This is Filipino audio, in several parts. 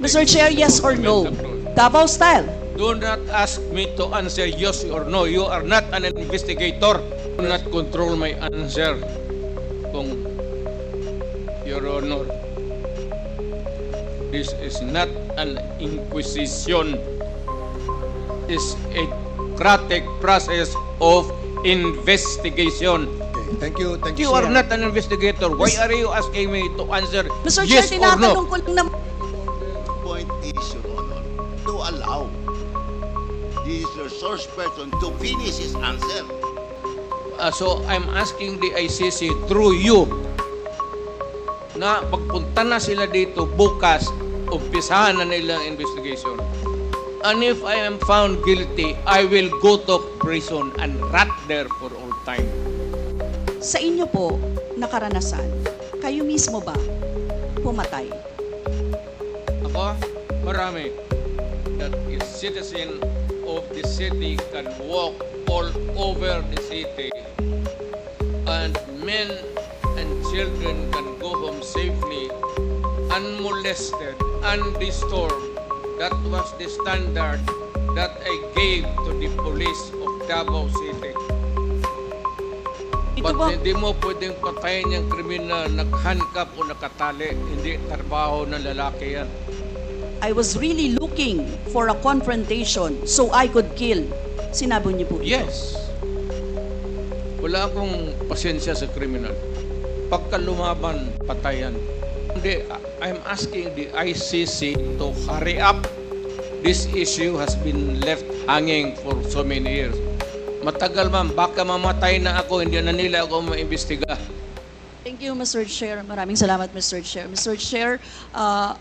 Mr. Chair, yes or no? Davao style. Do not ask me to answer yes or no. You are not an investigator. Do not control my answer. Kung Your Honor, this is not an inquisition. It's a democratic process of investigation. Okay, thank you. Thank You you. are not an investigator. Why are you asking me to answer Mr. Chair, yes or tinatanong no? ko lang naman. Point is, Your Honor, to allow this resource person to finish his answer. So I'm asking the ICC through you na pagpunta na sila dito bukas, umpisahan na nilang investigation. And if I am found guilty, I will go to prison and rot there for all time. Sa inyo po, nakaranasan, kayo mismo ba pumatay? Ako, marami. That is citizen of the city can walk all over the city and men and children can go home safely, unmolested, undisturbed. That was the standard that I gave to the police of Davao City. Ito But ba? hindi mo pwedeng patayin yung kriminal, naghandcuff o nakatali. Hindi trabaho ng lalaki yan. I was really looking for a confrontation so I could kill. Sinabi niyo po ito. Yes. Wala akong pasensya sa kriminal. Pagka lumaban, patayan. Hindi, I'm asking the ICC to hurry up. This issue has been left hanging for so many years. Matagal man, baka mamatay na ako, hindi na nila ako maimbestiga. Thank you, Mr. Chair. Maraming salamat, Mr. Chair. Mr. Chair,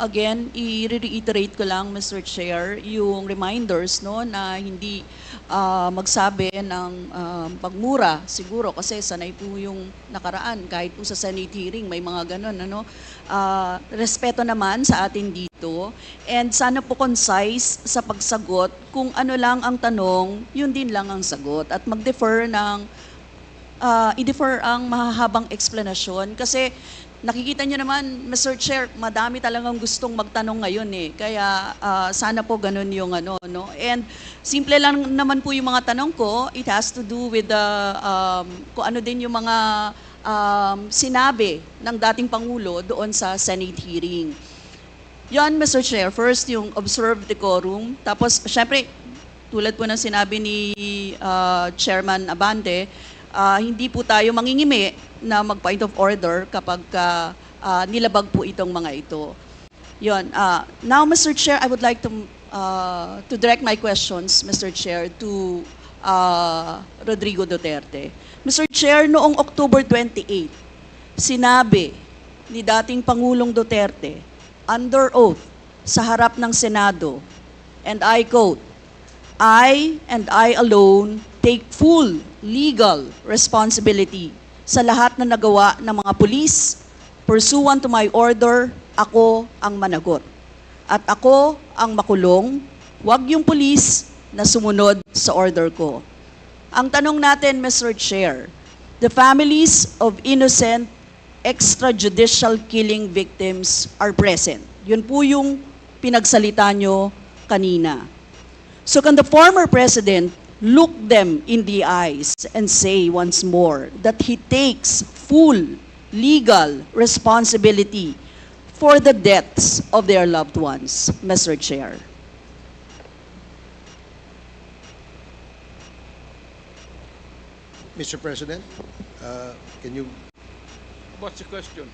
again, i-reiterate ko lang, Mr. Chair, yung reminders no, na hindi magsabi ng pagmura, siguro, kasi sanay po yung nakaraan, kahit po sa Senate hearing, may mga ganun. Ano? Respeto naman sa atin dito, and sana po concise sa pagsagot, kung ano lang ang tanong, yun din lang ang sagot, at mag-defer ng i-defer ang mahahabang explanation kasi nakikita nyo naman, Mr. Chair, madami talagang gustong magtanong ngayon eh. Kaya sana po ganun yung ano, no? And simple lang naman po yung mga tanong ko. It has to do with the, kung ano din yung mga sinabi ng dating Pangulo doon sa Senate hearing. Yan, Mr. Chair. First, yung observe decorum. Tapos, syempre, tulad po ng sinabi ni Chairman Abante, hindi po tayo mangingimi na mag-point of order kapag nilabag po itong mga ito. Yun. Now, Mr. Chair, I would like to direct my questions, Mr. Chair, to Rodrigo Duterte. Mr. Chair, noong October 28, sinabi ni dating Pangulong Duterte, under oath, sa harap ng Senado, and I quote, I and I alone take full legal responsibility sa lahat na nagawa ng mga pulis. Pursuant to my order, ako ang managot. At ako ang makulong, wag yung pulis na sumunod sa order ko. Ang tanong natin, Mr. Chair, the families of innocent extrajudicial killing victims are present. Yun po yung pinagsalita nyo kanina. So can the former president look them in the eyes and say once more that he takes full legal responsibility for the deaths of their loved ones, Mr. Chair? Mr. President, can you? What's the question?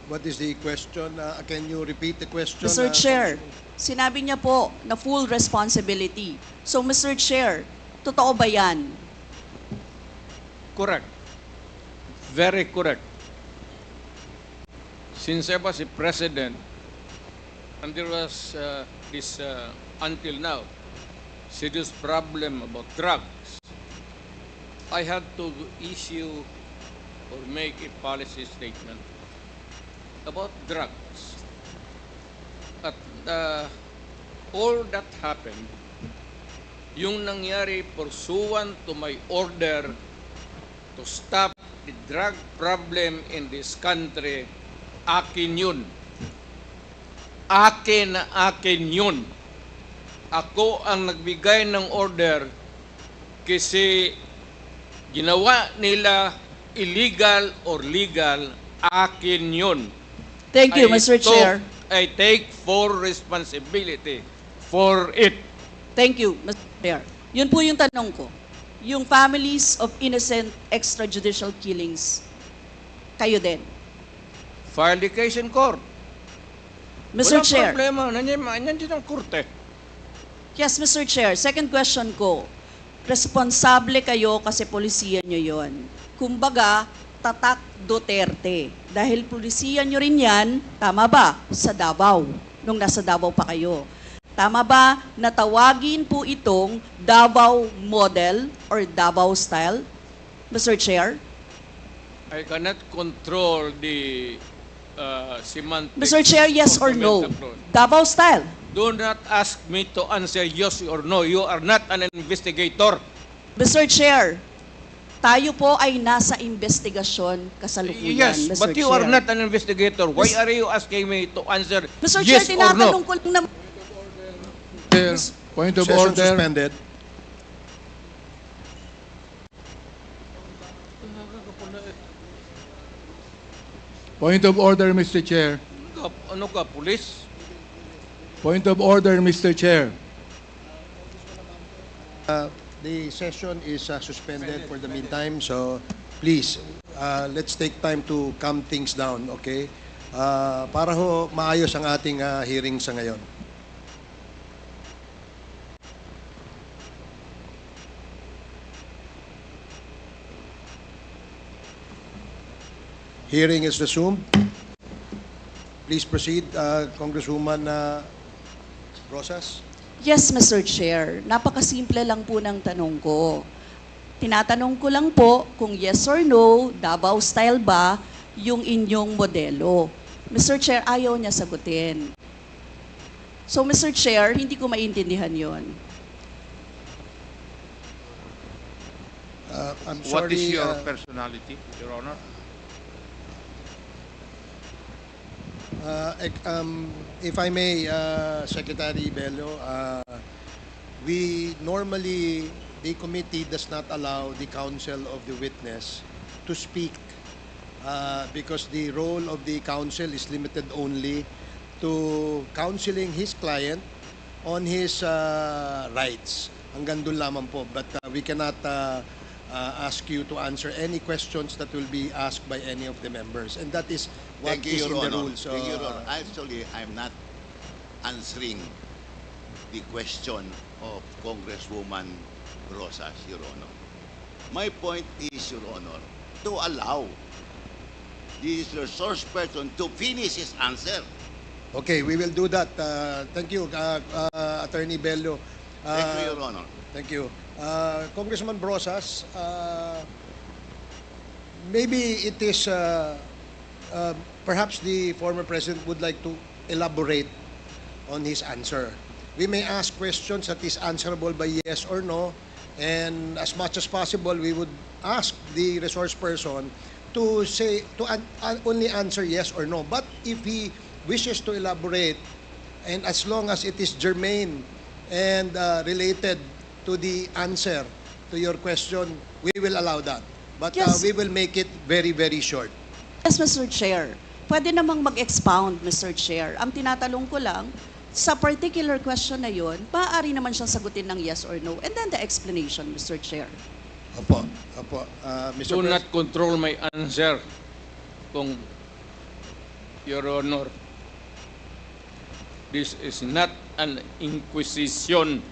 What is the question? Can you repeat the question? Mr. Chair, sinabi niya po na full responsibility. So, Mr. Chair, totoo ba yan? Correct. Very correct. Since I was a president, and there was this, until now, serious problem about drugs, I had to issue or make a policy statement about drugs. At all that happened, yung nangyari pursuant to my order to stop the drug problem in this country, akin yun. akin na akin yun. Ako ang nagbigay ng order kasi ginawa nila illegal or legal, akin yun. Thank you, Mr. Chair. I take full responsibility for it. Thank you, Mr. Chair. Yun po yung tanong ko. Yung families of innocent extrajudicial killings, kayo din. File the case in court. Mr. Walang Chair. problema. Nandiyan ang korte. Yes, Mr. Chair. Second question ko. Responsable kayo kasi polisiya nyo yon. Kumbaga, tatak Duterte. Dahil polisiya nyo rin yan, tama ba? Sa Davao. Nung nasa Davao pa kayo. Tama ba na tawagin po itong Davao model or Davao style? Mr. Chair? I cannot control the semantics. Mr. Chair, yes of or the no? metaphor. Davao style. Do not ask me to answer yes or no. You are not an investigator. Mr. Chair, tayo po ay nasa investigasyon kasalukuyan, Yes, Mr. but you Chair. are not an investigator. Why are you asking me to answer Mr. yes Chair, or tinatanong no? ko lang na... Chair, point of Session order. suspended. Point of order, Mr. Chair. Ano ka, police? Point of order, Mr. Chair. The session is suspended for the meantime, so please, let's take time to calm things down, okay? Para ho maayos ang ating hearing sa ngayon. Hearing is resumed. Please proceed, Congresswoman Rosas. Yes, Mr. Chair. Napakasimple lang po ng tanong ko. Tinatanong ko lang po kung yes or no, Davao style ba yung inyong modelo. Mr. Chair, ayaw niya sagutin. So, Mr. Chair, hindi ko maintindihan yon. I'm What is sorry, your personality, Your Honor? If I may, Secretary Bello, we normally, the committee does not allow the counsel of the witness to speak because the role of the counsel is limited only to counseling his client on his rights. Hanggang doon lamang po. But we cannot ask you to answer any questions that will be asked by any of the members. And that is what Thank you, is in Your the Honor. rules. Thank you, Your Honor. Actually, I'm not answering the question of Congresswoman Rosas, Your Honor. My point is, Your Honor, to allow the resource person to finish his answer. Okay, we will do that. Thank you, Attorney Bello. Thank you, Your Honor. Thank you. Congressman Brosas, maybe it is, perhaps the former president would like to elaborate on his answer. We may ask questions that is answerable by yes or no, and as much as possible, we would ask the resource person to say, only answer yes or no. But if he wishes to elaborate, and as long as it is germane and related to the answer to your question, we will allow that. But Yes. we will make it very, very short. Yes, Mr. Chair. Pwede namang mag-expound, Mr. Chair. Ang tinatanong ko lang, sa particular question na yun, maaari naman siyang sagutin ng yes or no. And then the explanation, Mr. Chair. Opo, opo. Mr. Do Pres- not control my answer, kung Your Honor. This is not an inquisition.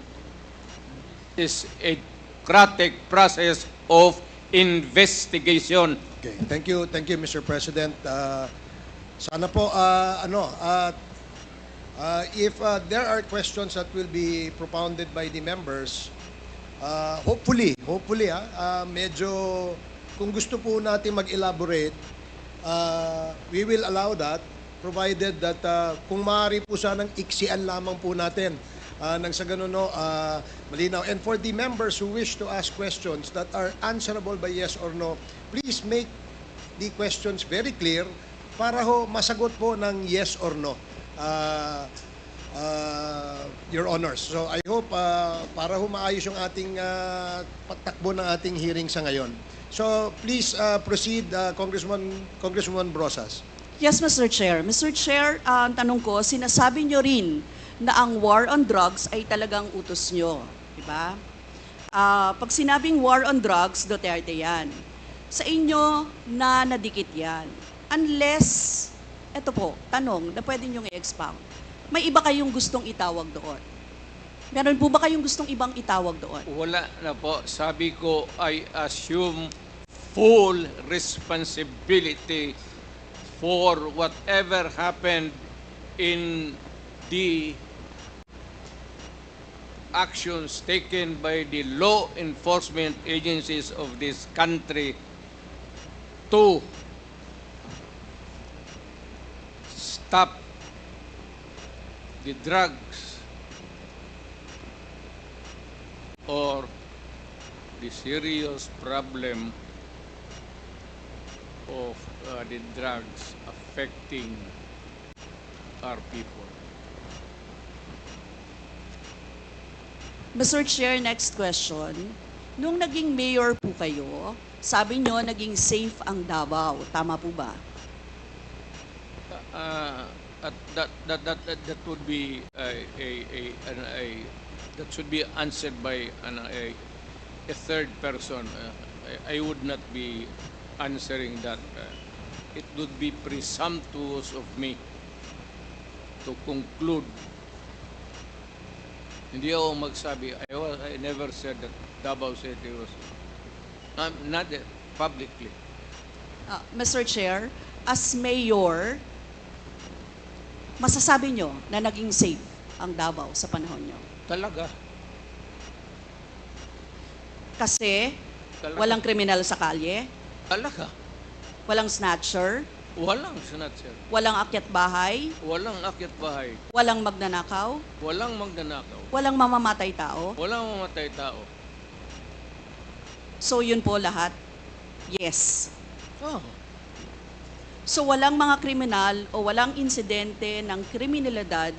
It's a democratic process of investigation. Okay, thank you, Mr. President. Sana po, if there are questions that will be propounded by the members, hopefully, medyo, kung gusto po natin mag-elaborate, we will allow that, provided that kung maaari po sanang iksian lamang po natin nang sa ganun, no, malinaw. And for the members who wish to ask questions that are answerable by yes or no, please make the questions very clear para ho masagot po ng yes or no. Your Honors. So I hope para humaayos yung ating patakbo ng ating hearing sa ngayon. So please proceed, Congresswoman Brosas. Yes, Mr. Chair. Mr. Chair, ang tanong ko, sinasabi nyo rin na ang war on drugs ay talagang utos nyo. Diba? Pag sinabing war on drugs, Duterte yan. Sa inyo na nadikit yan. Unless, eto po, tanong na pwede nyo i-expound. May iba kayong gustong itawag doon? Meron po ba kayong gustong ibang itawag doon? Wala na po. Sabi ko, I assume full responsibility for whatever happened in the actions taken by the law enforcement agencies of this country to stop the drugs or the serious problem of the drugs affecting our people. Mr. Chair, next question. Nung naging mayor po kayo, sabi nyo naging safe ang Davao. Tama po ba? That would be that should be answered by a third person. I would not be answering that. It would be presumptuous of me to conclude. Hindi ako magsabi. I never said that Davao City was not publicly. Mr. Chair, as mayor, masasabi nyo na naging safe ang Davao sa panahon nyo? Talaga. Kasi Talaga. walang kriminal sa kalye, Talaga. walang snatcher, Walang snatcher. walang akyat bahay, Walang akyat bahay. walang magnanakaw, Walang magnanakaw. walang mamamatay tao. Walang mamatay tao. So yun po lahat? Yes. Oh. So walang mga kriminal o walang insidente ng kriminalidad,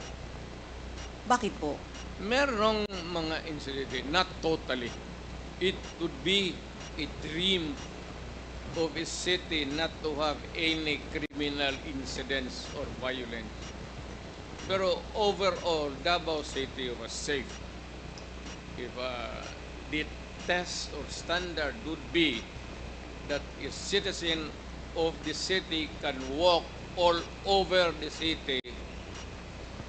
bakit po? Merong mga incident, not totally. It would be a dream of a city not to have any criminal incidents or violence. Pero overall, Davao City was safe. If the test or standard would be that a citizen of the city can walk all over the city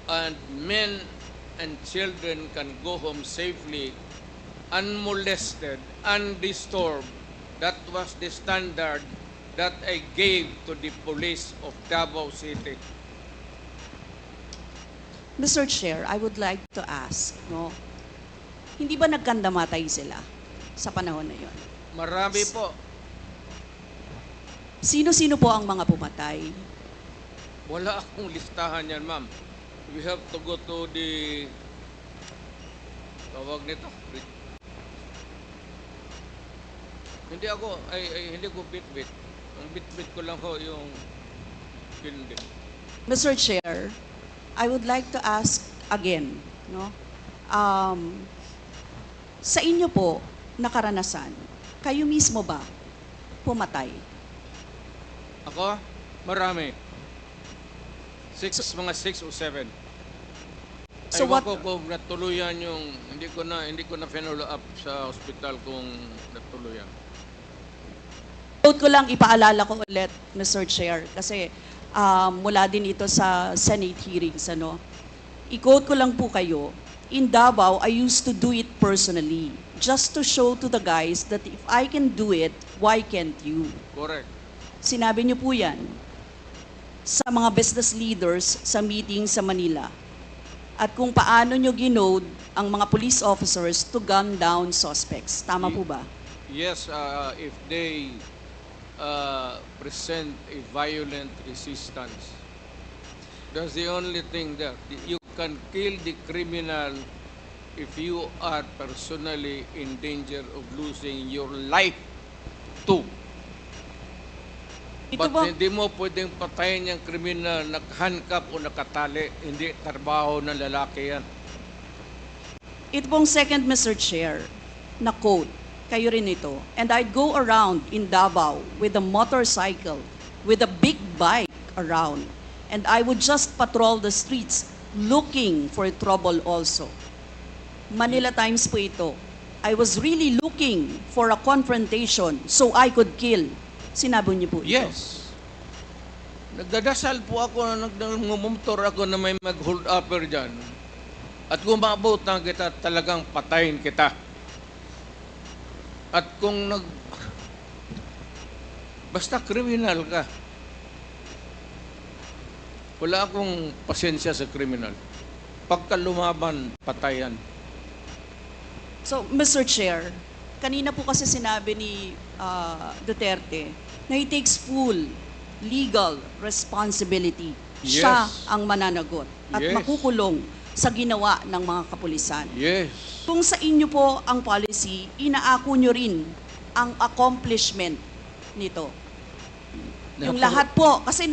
and men and children can go home safely, unmolested, undisturbed. That was the standard that I gave to the police of Davao City. Mr. Chair, I would like to ask, no? Hindi ba nagkandamatay sila sa panahon na yon? Marami po. Sino-sino po ang mga pumatay? Wala akong listahan yan, ma'am. We have to go to the tawag nito. Hindi ko bit-bit. Ang bit-bit ko lang ho yung hindi. Mr. Chair, I would like to ask again, no? Sa inyo po na karanasan, kayo mismo ba pumatay? Ako? Marami. Mga 6 o 7. So Ewan what- ko kung natuluyan yung hindi ko na follow up sa hospital kung natuluyan. Quote ko lang, ipaalala ko ulit, Mr. Chair, kasi mula din ito sa Senate hearings, ano? I-quote ko lang po kayo, in Davao, I used to do it personally, just to show to the guys that if I can do it, why can't you? Correct. Sinabi niyo po yan sa mga business leaders sa meeting sa Manila. At kung paano niyo ginode ang mga police officers to gun down suspects. Tama po ba? Yes, if they present a violent resistance. That's the only thing that you can kill the criminal if you are personally in danger of losing your life too. Ito But ba- hindi mo pwedeng patayin yung kriminal, nakahandcuff o nakatali. Hindi trabaho ng lalaki yan. Ito pong second, Mr. Chair, na quote, kayo rin ito. And I'd go around in Davao with a motorcycle, with a big bike around. And I would just patrol the streets looking for trouble also. Manila Times po ito. I was really looking for a confrontation so I could kill. Sinabi niyo po ito. Yes. Nagdadasal po ako na nagmumotor ako na may mag-hold upper dyan. At kung maabot na kita, talagang patayin kita. At kung basta kriminal ka, wala akong pasensya sa kriminal. Pagka lumaban, patayan. So, Mr. Chair, kanina po kasi sinabi ni Duterte na he takes full legal responsibility. Yes. Siya ang mananagot at Yes. makukulong sa ginawa ng mga kapulisan. Yes. Kung sa inyo po ang policy, inaako nyo rin ang accomplishment nito. Yung lahat po, kasi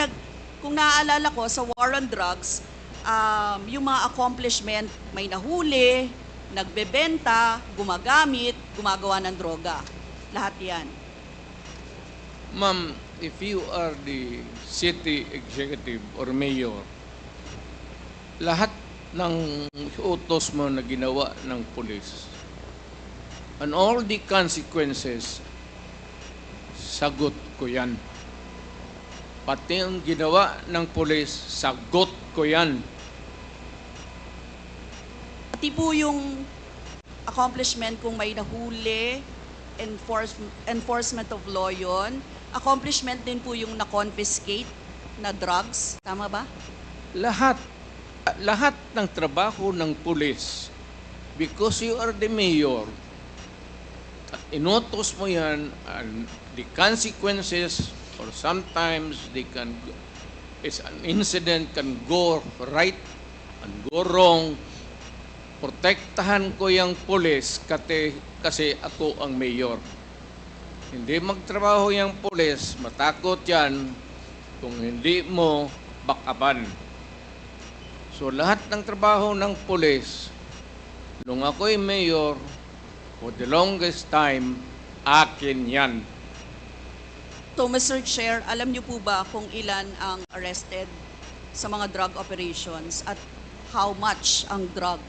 kung naaalala ko sa war on drugs, yung mga accomplishment, may nahuli, nagbebenta, gumagamit, gumagawa ng droga. Lahat yan. Ma'am, if you are the city executive or mayor, lahat ng utos mo na ginawa ng pulis and all the consequences, sagot ko yan. Pati ang ginawa ng pulis, sagot ko yan. Pati po yung accomplishment kung may nahuli, enforcement of law yun. Accomplishment din po yung na-confiscate na drugs. Tama ba? Lahat ng trabaho ng pulis, because you are the mayor, at inutos mo yan, and the consequences, or sometimes an incident can go right and go wrong. Protektahan ko yung pulis kasi ako ang mayor. Hindi magtrabaho yung pulis, matakot yan kung hindi mo bakaban. So lahat ng trabaho ng pulis, nung ako'y mayor, for the longest time, akin yan. So, Mr. Chair, alam niyo po ba kung ilan ang arrested sa mga drug operations at how much ang drug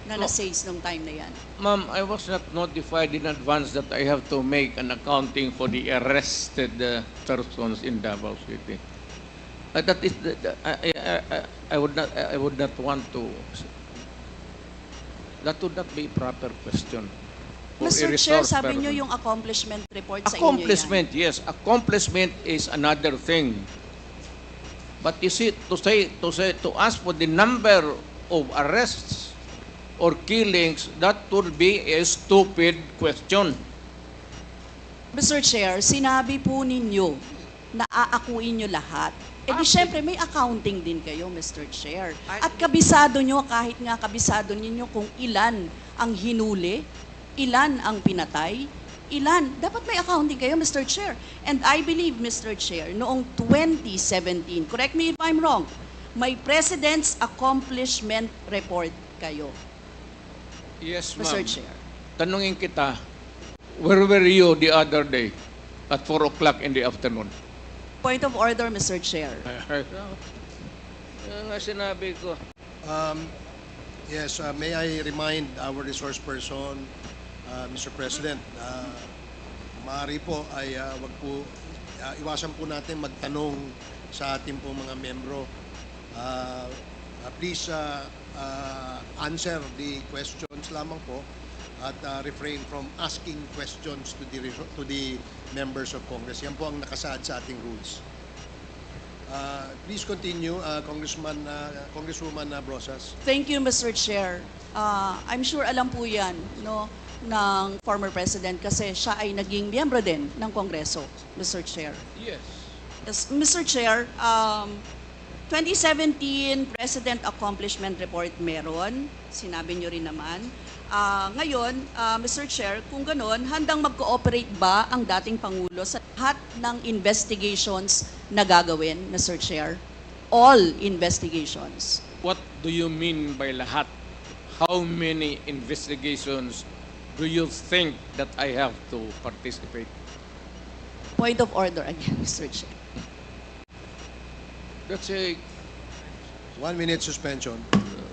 na na-seize nung time na yan? Ma'am, I was not notified in advance that I have to make an accounting for the arrested persons in Davao City. That is, I would not want to. That would not be a proper question. For a Mr. Chair, resource sabi niyo person. yung accomplishment report sa inyo yan. Accomplishment, yes. Accomplishment is another thing. But you see, to ask for the number of arrests or killings, that would be a stupid question. Mr. Chair, sinabi po ninyo na aakuin nyo lahat. E di syempre may accounting din kayo, Mr. Chair. At kabisado nyo, kahit nga kabisado ninyo kung ilan ang hinuli, ilan ang pinatay, ilan. Dapat may accounting kayo, Mr. Chair. And I believe, Mr. Chair, noong 2017, correct me if I'm wrong, may President's Accomplishment Report kayo, Yes, Mr. ma'am. Chair. Tanungin kita, where were you the other day at 4 o'clock in the afternoon? Point of order, Mr. Chair. Yan nga sinabi ko. Yes, may I remind our resource person, Mr. President, maaari po ay wag po, iwasan po natin magtanong sa ating po mga membro. Please answer the questions lamang po at refrain from asking questions to the members of Congress. Yan po ang nakasaad sa ating rules. Please continue, Congresswoman Brosas. Thank you, Mr. Chair. I'm sure alam po yan no, ng former President kasi siya ay naging miyembro din ng Kongreso, Mr. Chair. Yes. Yes, Mr. Chair, 2017 President Accomplishment Report meron, sinabi nyo rin naman. Ngayon, Mr. Chair, kung ganon, handang mag-cooperate ba ang dating Pangulo sa lahat ng investigations na gagawin, Mr. Chair? All investigations. What do you mean by lahat? How many investigations do you think that I have to participate? Point of order again, Mr. Chair. That's a 1 minute suspension.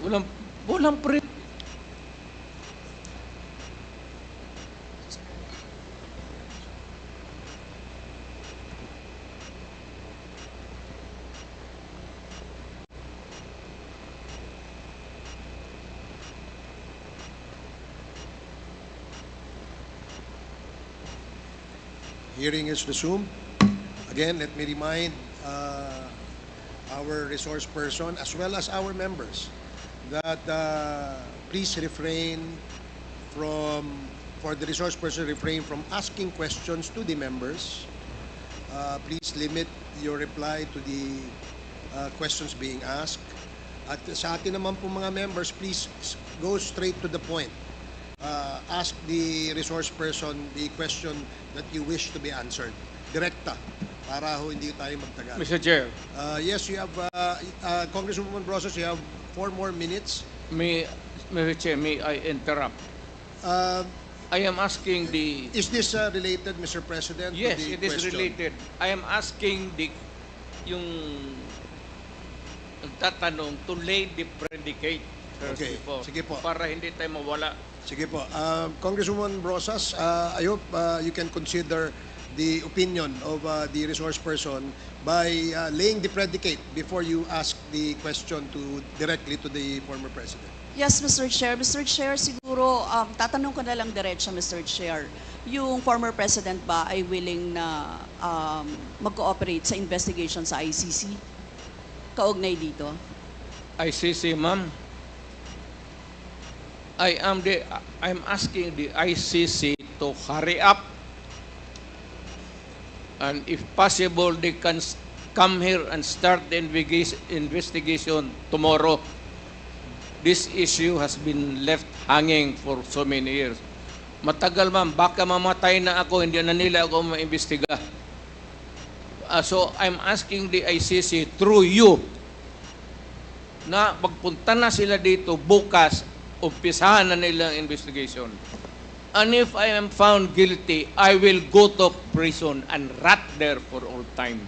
walang pre. Hearing is resumed. Again, let me remind our resource person as well as our members that please refrain for the resource person, refrain from asking questions to the members. Please limit your reply to the questions being asked. At sa atin naman po mga members, please go straight to the point. Ask the resource person the question that you wish to be answered. Direkta, para ho hindi tayo magtagal. Mr. Chair, Yes, you have, Congresswoman Brosas, you have 4 more minutes. Mr. Chair, may I interrupt? Uh, I am asking the... Is this related, Mr. President, Yes, to the it is question? related. I am asking yung tatanong to lay the predicate first Okay, before, sige po. para hindi tayo mawala. Sige po. Congresswoman Brosas, I hope you can consider the opinion of the resource person by laying the predicate before you ask the question directly to the former president. Yes, Mr. Chair. Mr. Chair, siguro tatanong ko na lang diretso, Mr. Chair. Yung former president ba ay willing na mag-cooperate sa investigation sa ICC? Kaugnay dito. ICC, ma'am. I'm asking the ICC to hurry up, and if possible, they can come here and start the investigation tomorrow. This issue has been left hanging for so many years. Matagal, ma'am, baka mamatay na ako, hindi na nila ako maimbestiga. So I'm asking the ICC through you na magpunta na sila dito bukas, umpisahan na nilang investigation. And if I am found guilty, I will go to prison and rot there for all time.